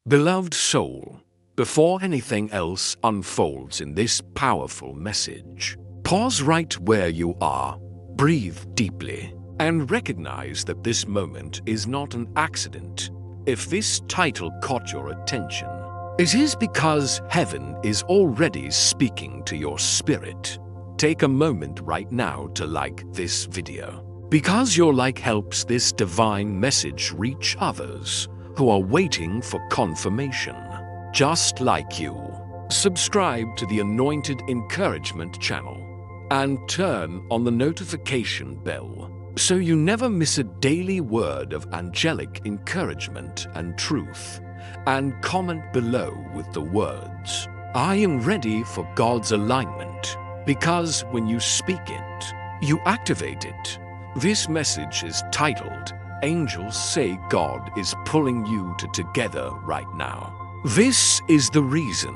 Beloved soul, before anything else unfolds in this powerful message, pause right where you are, breathe deeply, and recognize that this moment is not an accident. If this title caught your attention, it is because heaven is already speaking to your spirit. Take a moment right now to like this video, because your like helps this divine message reach others who are waiting for confirmation, just like you. Subscribe to the Anointed Encouragement channel and turn on the notification bell so you never miss a daily word of angelic encouragement and truth. And comment below with the words, "I am ready for God's alignment," because when you speak it, you activate it. This message is titled, "Angels Say God is Pulling You Together Right Now." This is the reason.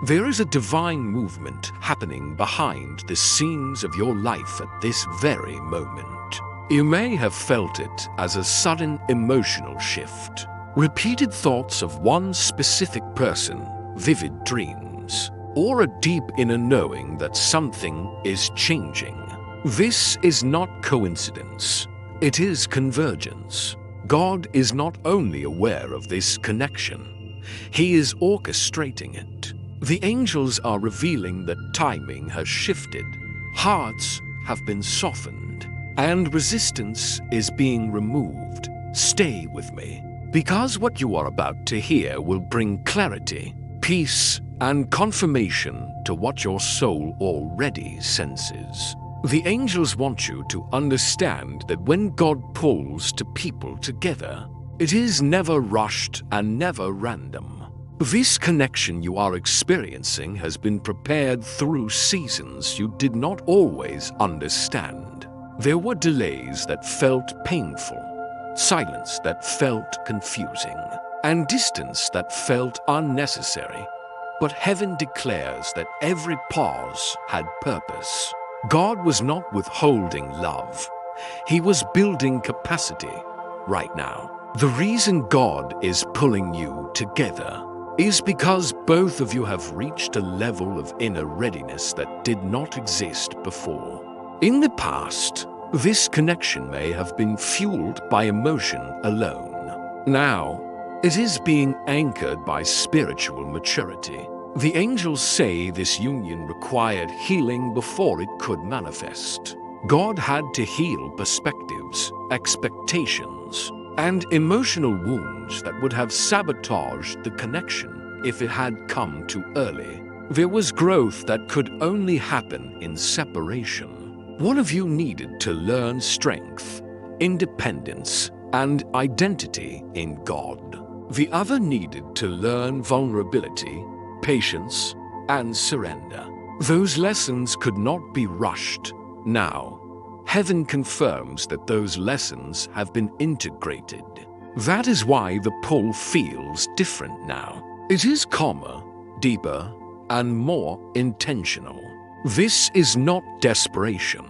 There is a divine movement happening behind the scenes of your life at this very moment. You may have felt it as a sudden emotional shift, repeated thoughts of one specific person, vivid dreams, or a deep inner knowing that something is changing. This is not coincidence. It is convergence. God is not only aware of this connection, He is orchestrating it. The angels are revealing that timing has shifted, hearts have been softened, and resistance is being removed. Stay with me, because what you are about to hear will bring clarity, peace, and confirmation to what your soul already senses. The angels want you to understand that when God pulls two people together, it is never rushed and never random. This connection you are experiencing has been prepared through seasons you did not always understand. There were delays that felt painful, silence that felt confusing, and distance that felt unnecessary. But heaven declares that every pause had purpose. God was not withholding love. He was building capacity right now. The reason God is pulling you together is because both of you have reached a level of inner readiness that did not exist before. In the past, this connection may have been fueled by emotion alone. Now, it is being anchored by spiritual maturity. The angels say this union required healing before it could manifest. God had to heal perspectives, expectations, and emotional wounds that would have sabotaged the connection if it had come too early. There was growth that could only happen in separation. One of you needed to learn strength, independence, and identity in God. The other needed to learn vulnerability, patience, and surrender. Those lessons could not be rushed. Now, heaven confirms that those lessons have been integrated. That is why the pull feels different now. It is calmer, deeper, and more intentional. This is not desperation.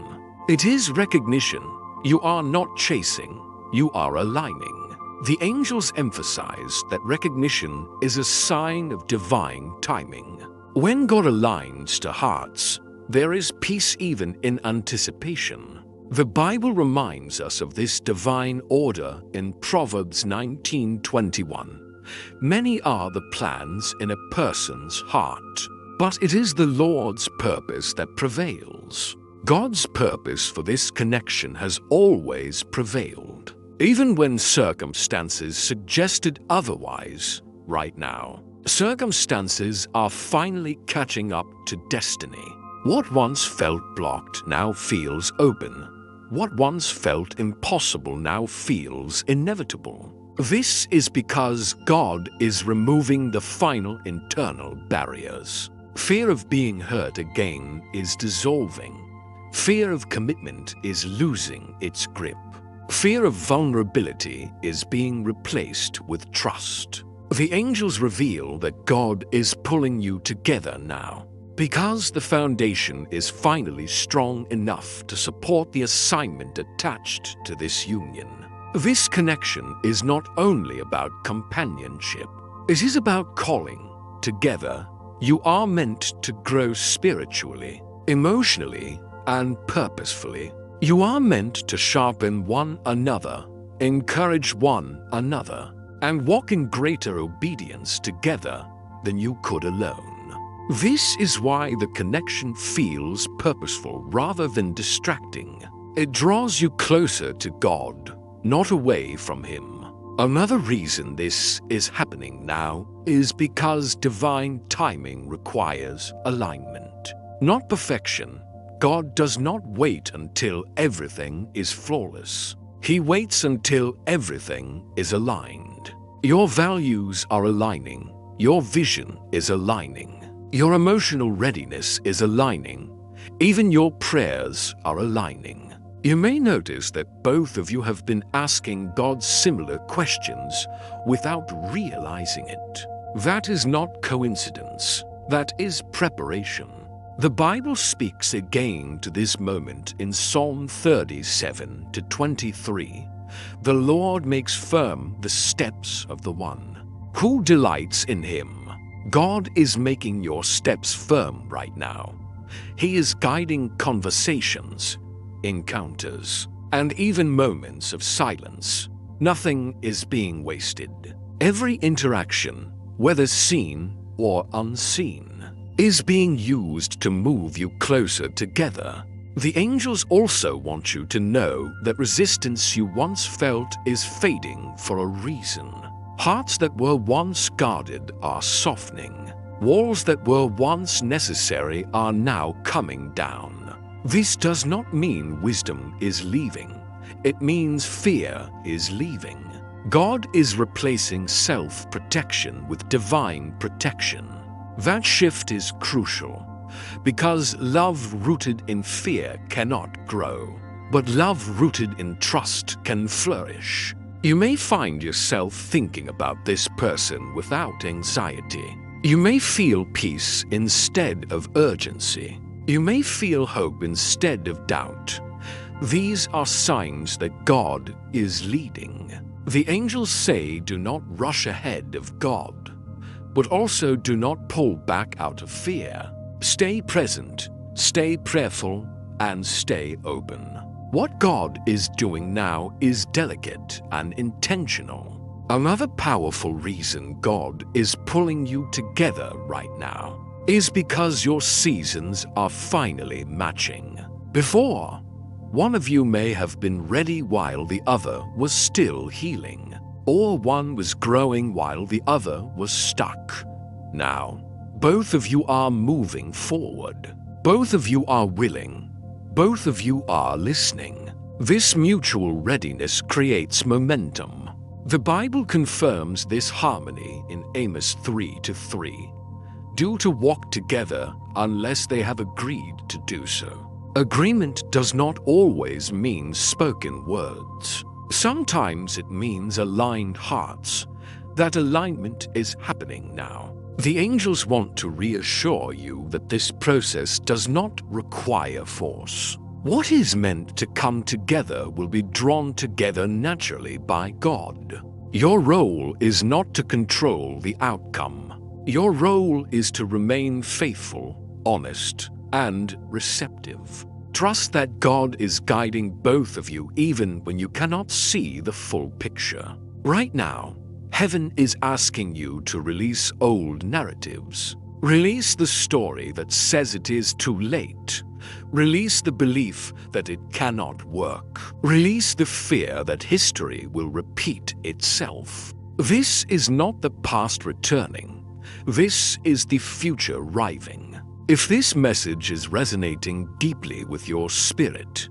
It is recognition. You are not chasing, you are aligning. The angels emphasize that recognition is a sign of divine timing. When God aligns to hearts, there is peace even in anticipation. The Bible reminds us of this divine order in Proverbs 19:21. Many are the plans in a person's heart, but it is the Lord's purpose that prevails. God's purpose for this connection has always prevailed, even when circumstances suggested otherwise. Right now, circumstances are finally catching up to destiny. What once felt blocked now feels open. What once felt impossible now feels inevitable. This is because God is removing the final internal barriers. Fear of being hurt again is dissolving. Fear of commitment is losing its grip. Fear of vulnerability is being replaced with trust. The angels reveal that God is pulling you together now, because the foundation is finally strong enough to support the assignment attached to this union. This connection is not only about companionship, It is about calling. Together, you are meant to grow spiritually, emotionally, and purposefully. You are meant to sharpen one another, encourage one another, and walk in greater obedience together than you could alone. This is why the connection feels purposeful rather than distracting. It draws you closer to God, not away from Him. Another reason this is happening now is because divine timing requires alignment, not perfection. God does not wait until everything is flawless. He waits until everything is aligned. Your values are aligning. Your vision is aligning. Your emotional readiness is aligning. Even your prayers are aligning. You may notice that both of you have been asking God similar questions without realizing it. That is not coincidence. That is preparation. The Bible speaks again to this moment in Psalm 37-23. The Lord makes firm the steps of the one who delights in Him. God is making your steps firm right now. He is guiding conversations, encounters, and even moments of silence. Nothing is being wasted. Every interaction, whether seen or unseen, is being used to move you closer together. The angels also want you to know that resistance you once felt is fading for a reason. Hearts that were once guarded are softening. Walls that were once necessary are now coming down. This does not mean wisdom is leaving. It means fear is leaving. God is replacing self-protection with divine protection. That shift is crucial because love rooted in fear cannot grow, but love rooted in trust can flourish. You may find yourself thinking about this person without anxiety. You may feel peace instead of urgency. You may feel hope instead of doubt. These are signs that God is leading. The angels say, do not rush ahead of God, but also do not pull back out of fear. Stay present, stay prayerful, and stay open. What God is doing now is delicate and intentional. Another powerful reason God is pulling you together right now is because your seasons are finally matching. Before, one of you may have been ready while the other was still healing, or one was growing while the other was stuck. Now, both of you are moving forward. Both of you are willing. Both of you are listening. This mutual readiness creates momentum. The Bible confirms this harmony in Amos 3:3. Do to walk together unless they have agreed to do so. Agreement does not always mean spoken words. Sometimes it means aligned hearts. That alignment is happening now. The angels want to reassure you that this process does not require force. What is meant to come together will be drawn together naturally by God. Your role is not to control the outcome. Your role is to remain faithful, honest, and receptive. Trust that God is guiding both of you even when you cannot see the full picture. Right now, heaven is asking you to release old narratives. Release the story that says it is too late. Release the belief that it cannot work. Release the fear that history will repeat itself. This is not the past returning. This is the future arriving. If this message is resonating deeply with your spirit,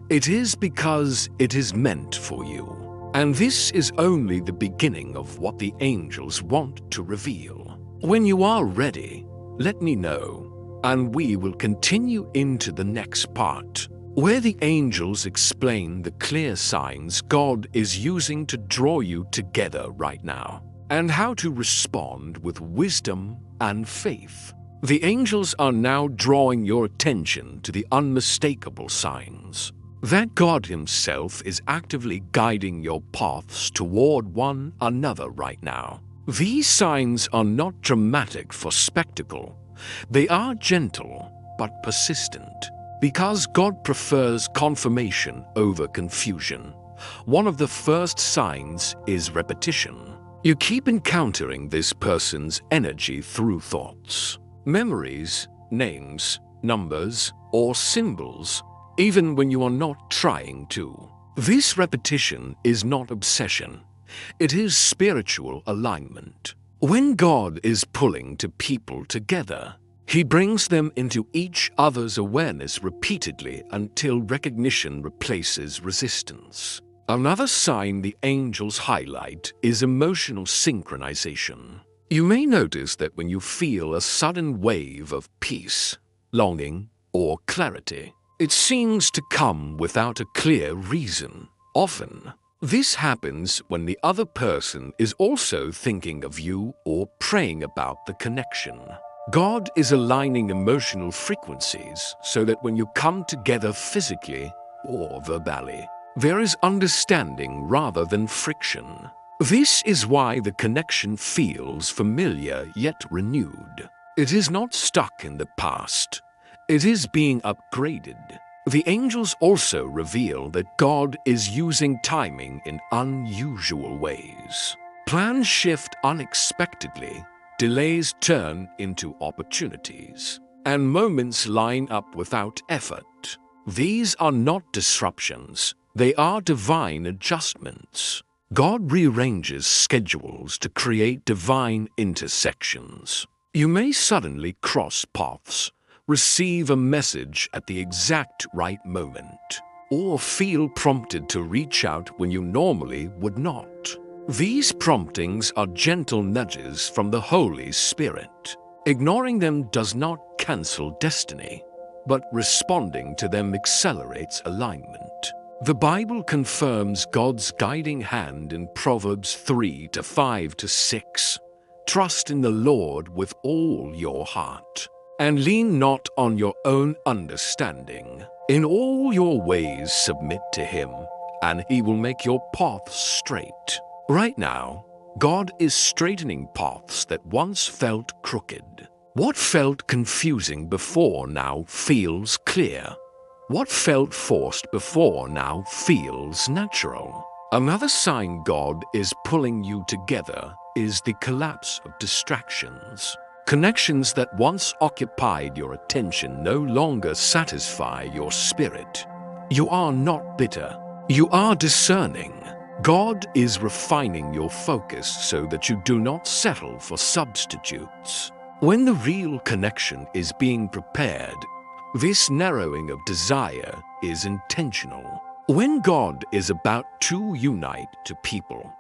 it is because it is meant for you. And this is only the beginning of what the angels want to reveal. When you are ready, let me know, and we will continue into the next part, where the angels explain the clear signs God is using to draw you together right now, and how to respond with wisdom and faith. The angels are now drawing your attention to the unmistakable signs that God Himself is actively guiding your paths toward one another right now. These signs are not dramatic for spectacle. They are gentle but persistent. Because God prefers confirmation over confusion, one of the first signs is repetition. You keep encountering this person's energy through thoughts, memories, names, numbers, or symbols, even when you are not trying to. This repetition is not obsession. It is spiritual alignment. When God is pulling two people together, He brings them into each other's awareness repeatedly until recognition replaces resistance. Another sign the angels highlight is emotional synchronization. You may notice that when you feel a sudden wave of peace, longing, or clarity, it seems to come without a clear reason. Often, this happens when the other person is also thinking of you or praying about the connection. God is aligning emotional frequencies so that when you come together physically or verbally, there is understanding rather than friction. This is why the connection feels familiar yet renewed. It is not stuck in the past. It is being upgraded. The angels also reveal that God is using timing in unusual ways. Plans shift unexpectedly, delays turn into opportunities, and moments line up without effort. These are not disruptions, they are divine adjustments. God rearranges schedules to create divine intersections. You may suddenly cross paths, receive a message at the exact right moment, or feel prompted to reach out when you normally would not. These promptings are gentle nudges from the Holy Spirit. Ignoring them does not cancel destiny, but responding to them accelerates alignment. The Bible confirms God's guiding hand in Proverbs 3:5-6. Trust in the Lord with all your heart, and lean not on your own understanding. In all your ways submit to Him, and He will make your paths straight. Right now, God is straightening paths that once felt crooked. What felt confusing before now feels clear. What felt forced before now feels natural. Another sign God is pulling you together is the collapse of distractions. Connections that once occupied your attention no longer satisfy your spirit. You are not bitter. You are discerning. God is refining your focus so that you do not settle for substitutes. When the real connection is being prepared, this narrowing of desire is intentional. When God is about to unite two people,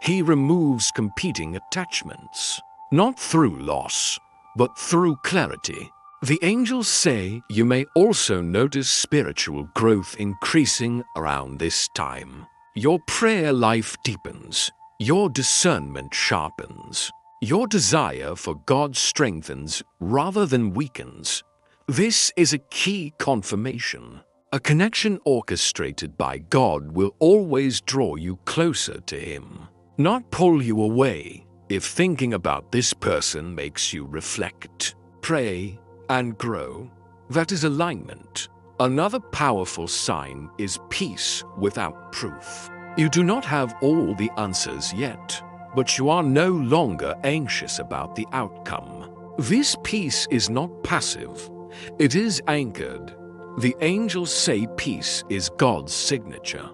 He removes competing attachments, not through loss, but through clarity. The angels say you may also notice spiritual growth increasing around this time. Your prayer life deepens, your discernment sharpens, your desire for God strengthens rather than weakens. This is a key confirmation. A connection orchestrated by God will always draw you closer to Him, not pull you away. If thinking about this person makes you reflect, pray, and grow, that is alignment. Another powerful sign is peace without proof. You do not have all the answers yet, but you are no longer anxious about the outcome. This peace is not passive. It is anchored. The angels say peace is God's signature.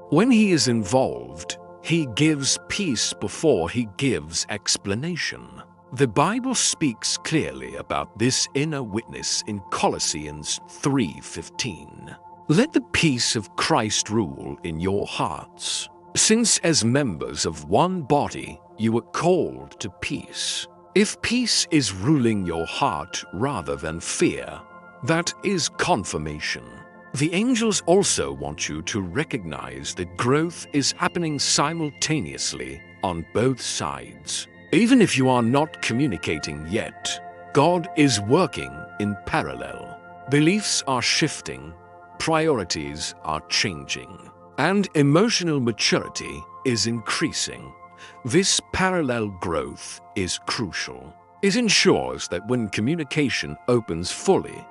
When He is involved, He gives peace before He gives explanation. The Bible speaks clearly about this inner witness in Colossians 3:15. Let the peace of Christ rule in your hearts, since as members of one body you were called to peace. If peace is ruling your heart rather than fear, that is confirmation. The angels also want you to recognize that growth is happening simultaneously on both sides. Even if you are not communicating yet, God is working in parallel. Beliefs are shifting, priorities are changing, and emotional maturity is increasing. This parallel growth is crucial. It ensures that when communication opens fully,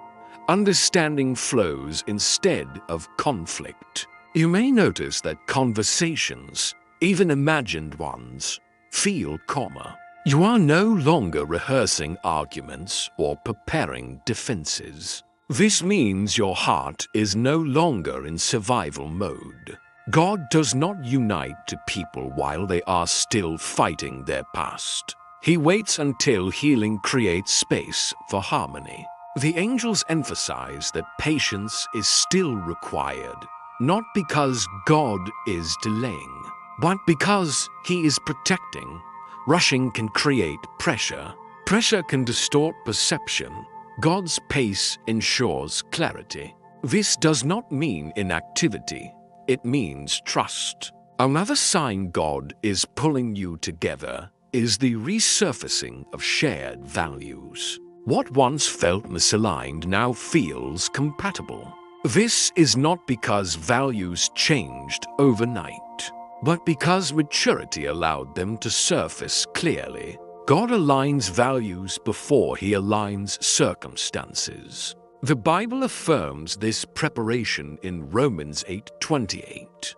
understanding flows instead of conflict. You may notice that conversations, even imagined ones, feel calmer. You are no longer rehearsing arguments or preparing defenses. This means your heart is no longer in survival mode. God does not unite to people while they are still fighting their past. He waits until healing creates space for harmony. The angels emphasize that patience is still required, not because God is delaying, but because He is protecting. Rushing can create pressure. Pressure can distort perception. God's pace ensures clarity. This does not mean inactivity. It means trust. Another sign God is pulling you together is the resurfacing of shared values. What once felt misaligned now feels compatible. This is not because values changed overnight, but because maturity allowed them to surface clearly. God aligns values before He aligns circumstances. The Bible affirms this preparation in Romans 8:28,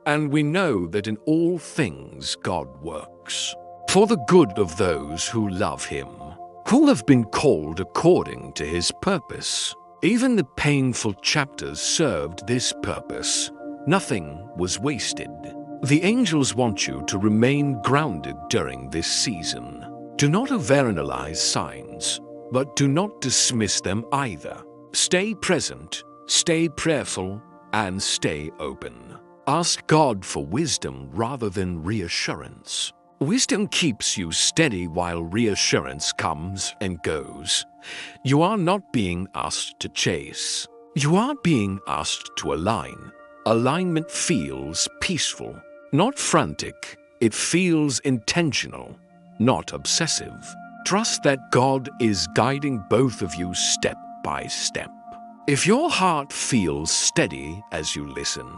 and we know that in all things God works for the good of those who love Him, who have been called according to His purpose. Even the painful chapters served this purpose. Nothing was wasted. The angels want you to remain grounded during this season. Do not overanalyze signs, but do not dismiss them either. Stay present, stay prayerful, and stay open. Ask God for wisdom rather than reassurance. Wisdom keeps you steady while reassurance comes and goes. You are not being asked to chase. You are being asked to align. Alignment feels peaceful, not frantic. It feels intentional, not obsessive. Trust that God is guiding both of you step by step. If your heart feels steady as you listen,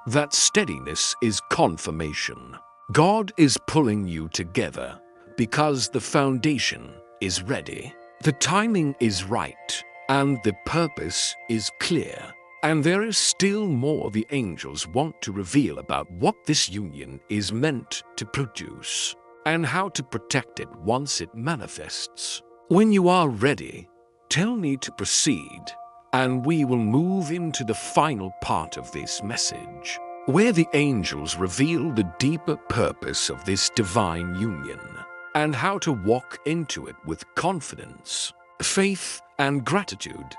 that steadiness is confirmation. God is pulling you together because the foundation is ready. The timing is right, and the purpose is clear. And there is still more the angels want to reveal about what this union is meant to produce and how to protect it once it manifests. When you are ready, tell me to proceed, and we will move into the final part of this message, where the angels reveal the deeper purpose of this divine union and how to walk into it with confidence, faith, and gratitude.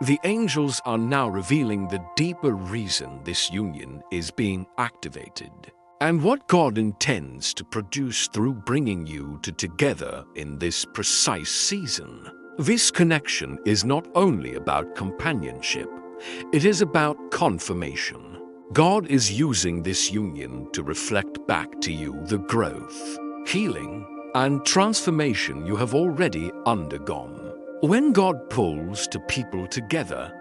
The angels are now revealing the deeper reason this union is being activated and what God intends to produce through bringing you together in this precise season. This connection is not only about companionship, it is about confirmation. God is using this union to reflect back to you the growth, healing, and transformation you have already undergone. When God pulls two people together,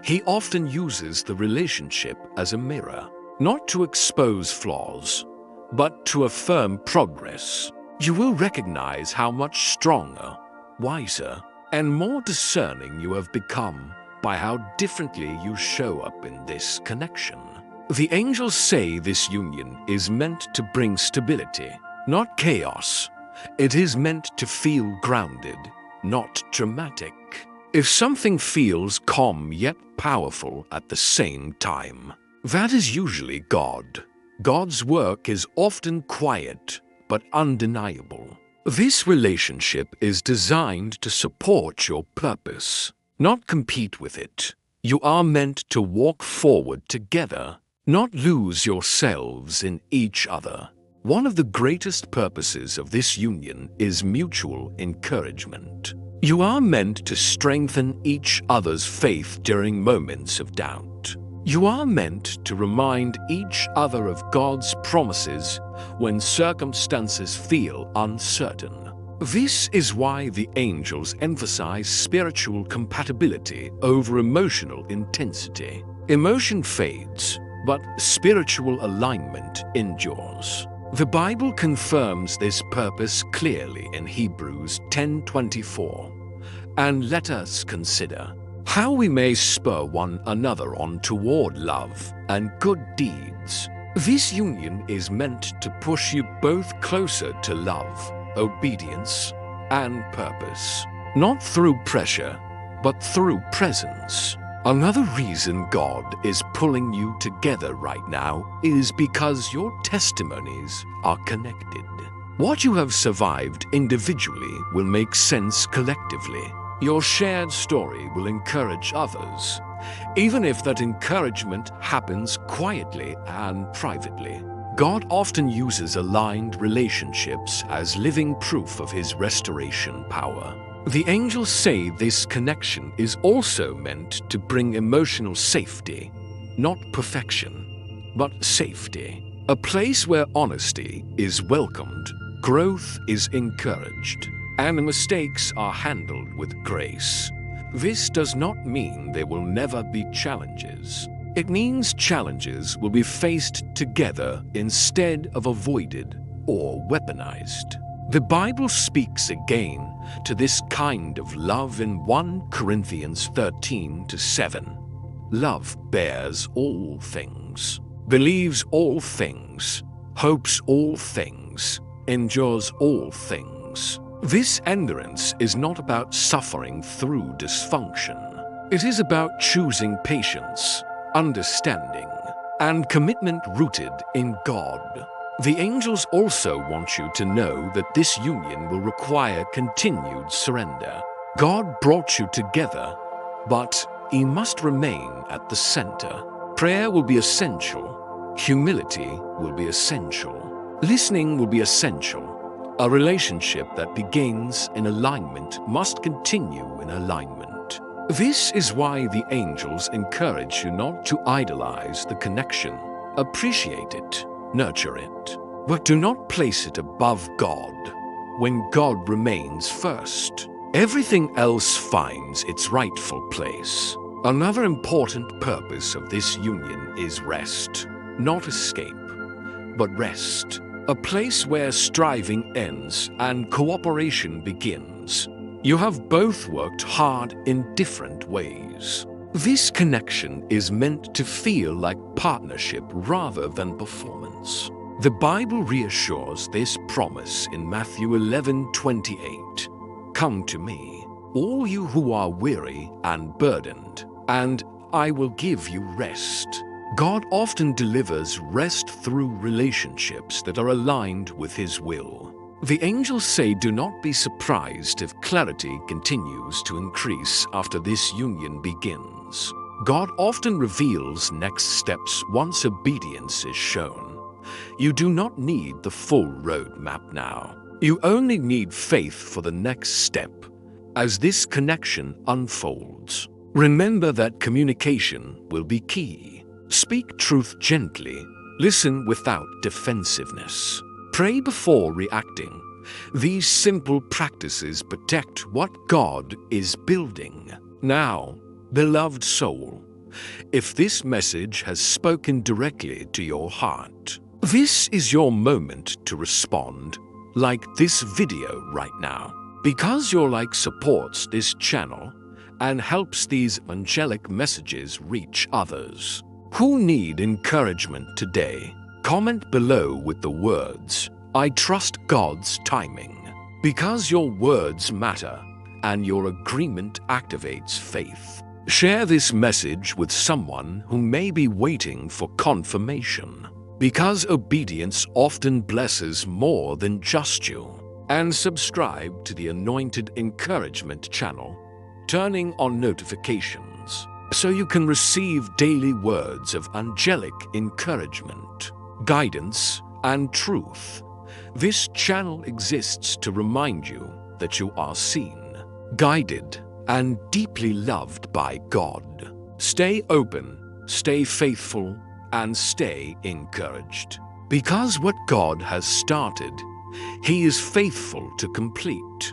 He often uses the relationship as a mirror, not to expose flaws, but to affirm progress. You will recognize how much stronger, wiser, and more discerning you have become by how differently you show up in this connection. The angels say this union is meant to bring stability, not chaos. It is meant to feel grounded, not dramatic. If something feels calm yet powerful at the same time, that is usually God. God's work is often quiet but undeniable. This relationship is designed to support your purpose, not compete with it. You are meant to walk forward together, not lose yourselves in each other. One of the greatest purposes of this union is mutual encouragement. You are meant to strengthen each other's faith during moments of doubt. You are meant to remind each other of God's promises when circumstances feel uncertain. This is why the angels emphasize spiritual compatibility over emotional intensity. Emotion fades, but spiritual alignment endures. The Bible confirms this purpose clearly in Hebrews 10:24. And let us consider how we may spur one another on toward love and good deeds. This union is meant to push you both closer to love, obedience, and purpose, not through pressure, but through presence. Another reason God is pulling you together right now is because your testimonies are connected. What you have survived individually will make sense collectively. Your shared story will encourage others, even if that encouragement happens quietly and privately. God often uses aligned relationships as living proof of His restoration power. The angels say this connection is also meant to bring emotional safety, not perfection, but safety. A place where honesty is welcomed, growth is encouraged, and mistakes are handled with grace. This does not mean there will never be challenges. It means challenges will be faced together instead of avoided or weaponized. The Bible speaks again to this kind of love in 1 Corinthians 13:7. Love bears all things, believes all things, hopes all things, endures all things. This endurance is not about suffering through dysfunction. It is about choosing patience, understanding, and commitment rooted in God. The angels also want you to know that this union will require continued surrender. God brought you together, but He must remain at the center. Prayer will be essential. Humility will be essential. Listening will be essential. A relationship that begins in alignment must continue in alignment. This is why the angels encourage you not to idolize the connection. Appreciate it, nurture it, but do not place it above God. When God remains first, everything else finds its rightful place. Another important purpose of this union is rest, not escape, but rest. A place where striving ends and cooperation begins. You have both worked hard in different ways. This connection is meant to feel like partnership rather than performance. The Bible reassures this promise in Matthew 11:28. Come to me, all you who are weary and burdened, and I will give you rest. God often delivers rest through relationships that are aligned with His will. The angels say do not be surprised if clarity continues to increase after this union begins. God often reveals next steps once obedience is shown. You do not need the full roadmap now. You only need faith for the next step as this connection unfolds. Remember that communication will be key. Speak truth gently. Listen without defensiveness. Pray before reacting. These simple practices protect what God is building. Now, beloved soul, if this message has spoken directly to your heart, this is your moment to respond, like this video right now. Because your like supports this channel and helps these angelic messages reach others who need encouragement today. Comment below with the words, I trust God's timing. Because your words matter and your agreement activates faith. Share this message with someone who may be waiting for confirmation. Because obedience often blesses more than just you. And subscribe to the Anointed Encouragement channel, turning on notifications, so you can receive daily words of angelic encouragement, guidance, and truth. This channel exists to remind you that you are seen, guided, and deeply loved by God. Stay open, stay faithful, and stay encouraged. Because what God has started, He is faithful to complete.